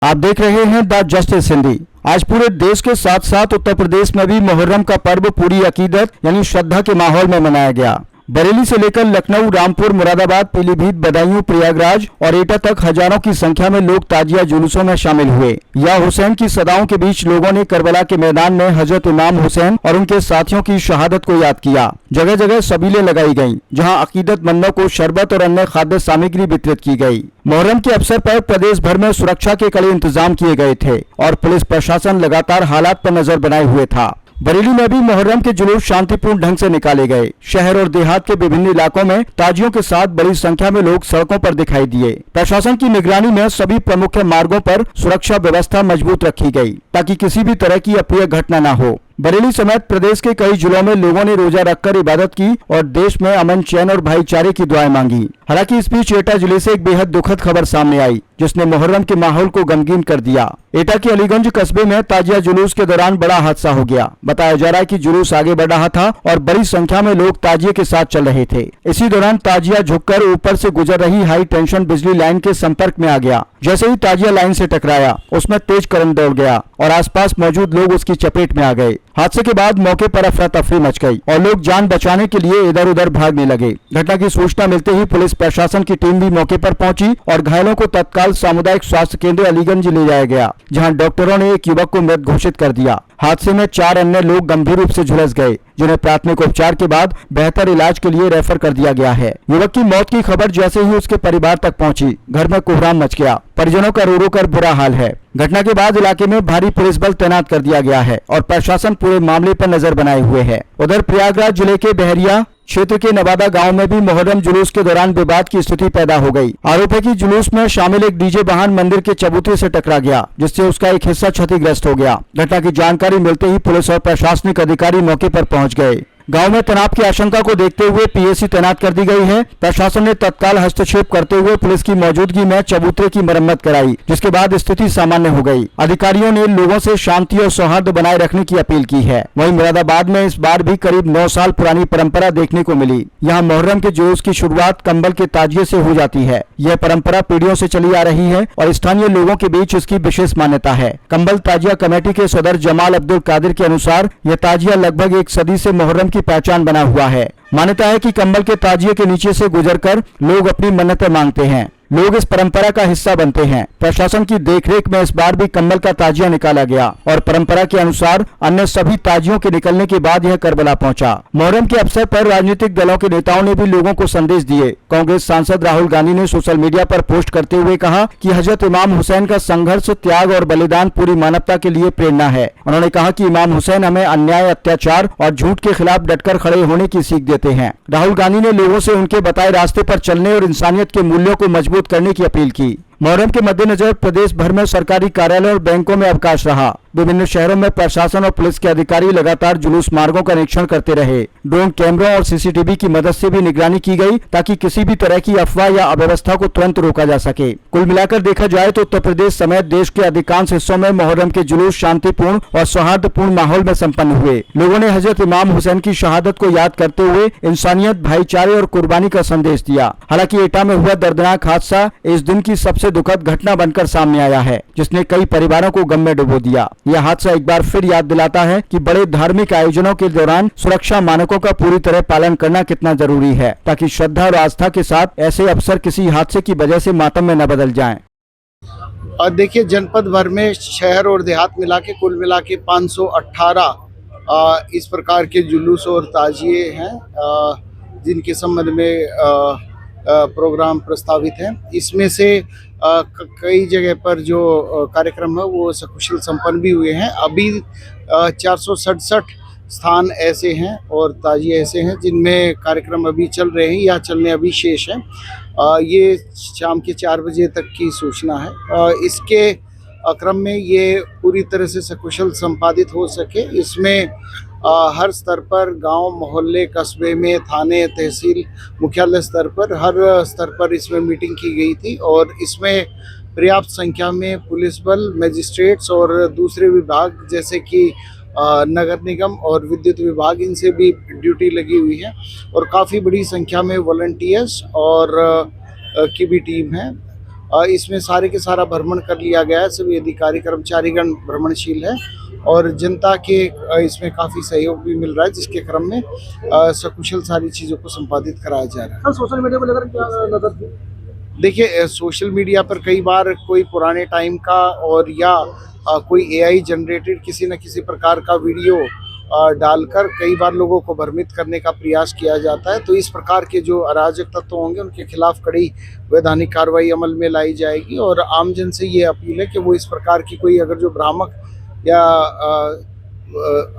आप देख रहे हैं द जस्टिस हिंदी। आज पूरे देश के साथ साथ उत्तर प्रदेश में भी मुहर्रम का पर्व पूरी अकीदत यानी श्रद्धा के माहौल में मनाया गया। बरेली से लेकर लखनऊ, रामपुर, मुरादाबाद, पीलीभीत, बदायूं, प्रयागराज और एटा तक हजारों की संख्या में लोग ताजिया जुलूसों में शामिल हुए। या हुसैन की सदाओं के बीच लोगों ने करबला के मैदान में हजरत इमाम हुसैन और उनके साथियों की शहादत को याद किया। जगह जगह सबीलें लगाई गईं, जहां अकीदतमंदों को शरबत और अन्य खाद्य सामग्री वितरित की गई। मुहर्रम के अवसर पर प्रदेश भर में सुरक्षा के कड़े इंतजाम किए गए थे और पुलिस प्रशासन लगातार हालात पर नजर बनाए हुए था। बरेली में भी मुहर्रम के जुलूस शांतिपूर्ण ढंग से निकाले गए। शहर और देहात के विभिन्न इलाकों में ताजियों के साथ बड़ी संख्या में लोग सड़कों पर दिखाई दिए। प्रशासन की निगरानी में सभी प्रमुख मार्गों पर सुरक्षा व्यवस्था मजबूत रखी गई ताकि किसी भी तरह की अप्रिय घटना न हो। बरेली समेत प्रदेश के कई जिलों में लोगों ने रोजा रखकर इबादत की और देश में अमन, चैन और भाईचारे की दुआएं मांगी। हालांकि इस बीच एटा जिले से एक बेहद दुखद खबर सामने आई, जिसने मुहर्रम के माहौल को गमगीन कर दिया। एटा के अलीगंज कस्बे में ताजिया जुलूस के दौरान बड़ा हादसा हो गया। बताया जा रहा है कि जुलूस आगे बढ़ रहा था और बड़ी संख्या में लोग ताजिए के साथ चल रहे थे। इसी दौरान ताजिया झुककर ऊपर से गुजर रही हाई टेंशन बिजली लाइन के संपर्क में आ गया। जैसे ही ताजिया लाइन से टकराया, उसमें तेज करंट दौड़ गया और आसपास मौजूद लोग उसकी चपेट में आ गए। हादसे के बाद मौके पर अफरा तफरी मच गई और लोग जान बचाने के लिए इधर उधर भागने लगे। घटना की सूचना मिलते ही पुलिस प्रशासन की टीम भी मौके पर पहुंची और घायलों को तत्काल सामुदायिक स्वास्थ्य केंद्र अलीगंज ले जाया गया, जहां डॉक्टरों ने एक युवक को मृत घोषित कर दिया। हादसे में 4 अन्य लोग गंभीर रूप से झुलस गए, जिन्हें प्राथमिक उपचार के बाद बेहतर इलाज के लिए रेफर कर दिया गया है। युवक की मौत की खबर जैसे ही उसके परिवार तक पहुंची, घर में कोहराम मच गया। परिजनों का रो रो कर बुरा हाल है। घटना के बाद इलाके में भारी पुलिस बल तैनात कर दिया गया है और प्रशासन पूरे मामले पर नजर बनाए हुए है। उधर प्रयागराज जिले के बहरिया क्षेत्र के नवादा गांव में भी मुहर्रम जुलूस के दौरान विवाद की स्थिति पैदा हो गई। आरोप है कि जुलूस में शामिल एक डीजे वाहन मंदिर के चबूतरे से टकरा गया, जिससे उसका एक हिस्सा क्षतिग्रस्त हो गया। घटना की जानकारी मिलते ही पुलिस और प्रशासनिक अधिकारी मौके पर पहुंच गए। गांव में तनाव की आशंका को देखते हुए पीएसी तैनात कर दी गई है। प्रशासन ने तत्काल हस्तक्षेप करते हुए पुलिस की मौजूदगी में चबूतरे की मरम्मत कराई, जिसके बाद स्थिति सामान्य हो गई। अधिकारियों ने लोगों से शांति और सौहार्द बनाए रखने की अपील की है। वहीं मुरादाबाद में इस बार भी करीब 9 साल पुरानी परंपरा देखने को मिली। यहाँ मुहर्रम के जुलूस की शुरुआत कंबल के ताजिए से हो जाती है। यह परंपरा पीढ़ियों से चली आ रही है और स्थानीय लोगों के बीच इसकी विशेष मान्यता है। कंबल ताजिया कमेटी के सदर जमाल अब्दुल कादिर के अनुसार यह ताजिया लगभग 1 सदी से मुहर्रम की पहचान बना हुआ है। मान्यता है कि कंबल के ताजिए के नीचे से गुजरकर लोग अपनी मन्नतें मांगते हैं। लोग इस परंपरा का हिस्सा बनते हैं। प्रशासन की देखरेख में इस बार भी कंबल का ताजिया निकाला गया और परंपरा के अनुसार अन्य सभी ताजियों के निकलने के बाद यह करबला पहुंचा। मुहर्रम के अवसर पर राजनीतिक दलों के नेताओं ने भी लोगों को संदेश दिए। कांग्रेस सांसद राहुल गांधी ने सोशल मीडिया पर पोस्ट करते हुए कहा कि हजरत इमाम हुसैन का संघर्ष, त्याग और बलिदान पूरी मानवता के लिए प्रेरणा है। उन्होंने कहा कि इमाम हुसैन हमें अन्याय, अत्याचार और झूठ के खिलाफ डटकर खड़े होने की सीख देते हैं। राहुल गांधी ने लोगों से उनके बताए रास्ते पर चलने और इंसानियत के मूल्यों को मजबूत करने की अपील की। मुहर्रम के मद्देनजर प्रदेश भर में सरकारी कार्यालय और बैंकों में अवकाश रहा। विभिन्न शहरों में प्रशासन और पुलिस के अधिकारी लगातार जुलूस मार्गों का निरीक्षण करते रहे। ड्रोन कैमरों और सीसीटीवी की मदद से भी निगरानी की गई ताकि किसी भी तरह की अफवाह या अव्यवस्था को तुरंत रोका जा सके। कुल मिलाकर देखा जाए तो उत्तर प्रदेश समेत देश के अधिकांश हिस्सों में मुहर्रम के जुलूस शांतिपूर्ण और सौहार्दपूर्ण माहौल में संपन्न हुए। लोगों ने हजरत इमाम हुसैन की शहादत को याद करते हुए इंसानियत, भाईचारे और कुर्बानी का संदेश दिया। हालांकि एटा में हुआ दर्दनाक हादसा इस दिन की सबसे दुखद घटना बनकर सामने आया है, जिसने कई परिवारों को गम में डुबो दिया। यह हादसा एक बार फिर याद दिलाता है कि बड़े धार्मिक आयोजनों के दौरान सुरक्षा मानकों का पूरी तरह पालन करना कितना जरूरी है, ताकि श्रद्धा और आस्था के साथ ऐसे अवसर किसी हादसे की वजह से मातम में न बदल जाएं। और देखिए, जनपद भर में शहर और देहात मिला के कुल मिला के 518 इस प्रकार के जुलूस और ताजिए हैं, जिनके संबंध में प्रोग्राम प्रस्तावित है। इसमें से कई जगह पर जो कार्यक्रम है वो सकुशल संपन्न भी हुए हैं। अभी 467 स्थान ऐसे हैं और ताजिए ऐसे हैं जिनमें कार्यक्रम अभी चल रहे हैं या चलने अभी शेष हैं। ये शाम के 4 बजे तक की सूचना है। इसके क्रम में ये पूरी तरह से सकुशल संपादित हो सके, इसमें हर स्तर पर, गांव, मोहल्ले, कस्बे में, थाने, तहसील, मुख्यालय स्तर पर, हर स्तर पर इसमें मीटिंग की गई थी और इसमें पर्याप्त संख्या में पुलिस बल, मजिस्ट्रेट्स और दूसरे विभाग जैसे कि नगर निगम और विद्युत विभाग, इनसे भी ड्यूटी लगी हुई है और काफ़ी बड़ी संख्या में वॉलंटियर्स और की भी टीम है। इसमें सारे के सारा भ्रमण कर लिया गया है। सभी अधिकारी कर्मचारीगण भ्रमणशील है और जनता के इसमें काफ़ी सहयोग भी मिल रहा है, जिसके क्रम में सकुशल सारी चीज़ों को संपादित कराया जा रहा है। सर सोशल मीडिया को लेकर क्या नजर थी? देखिए सोशल मीडिया पर कई बार कोई पुराने टाइम का और या कोई एआई जनरेटेड किसी न किसी प्रकार का वीडियो डालकर कई बार लोगों को भ्रमित करने का प्रयास किया जाता है। तो इस प्रकार के जो अराजक तत्व होंगे उनके खिलाफ कड़ी वैधानिक कार्रवाई अमल में लाई जाएगी और आमजन से ये अपील है कि वो इस प्रकार की कोई अगर जो भ्रामक या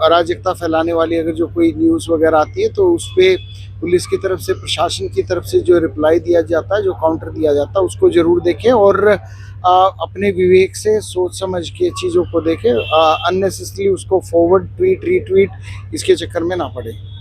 अराजकता फैलाने वाली अगर जो कोई न्यूज़ वगैरह आती है तो उस पर पुलिस की तरफ से, प्रशासन की तरफ से जो रिप्लाई दिया जाता है, जो काउंटर दिया जाता है, उसको ज़रूर देखें और अपने विवेक से सोच समझ के चीज़ों को देखें। अननेसेसरी उसको फॉरवर्ड, ट्वीट, रीट्वीट इसके चक्कर में ना पड़े।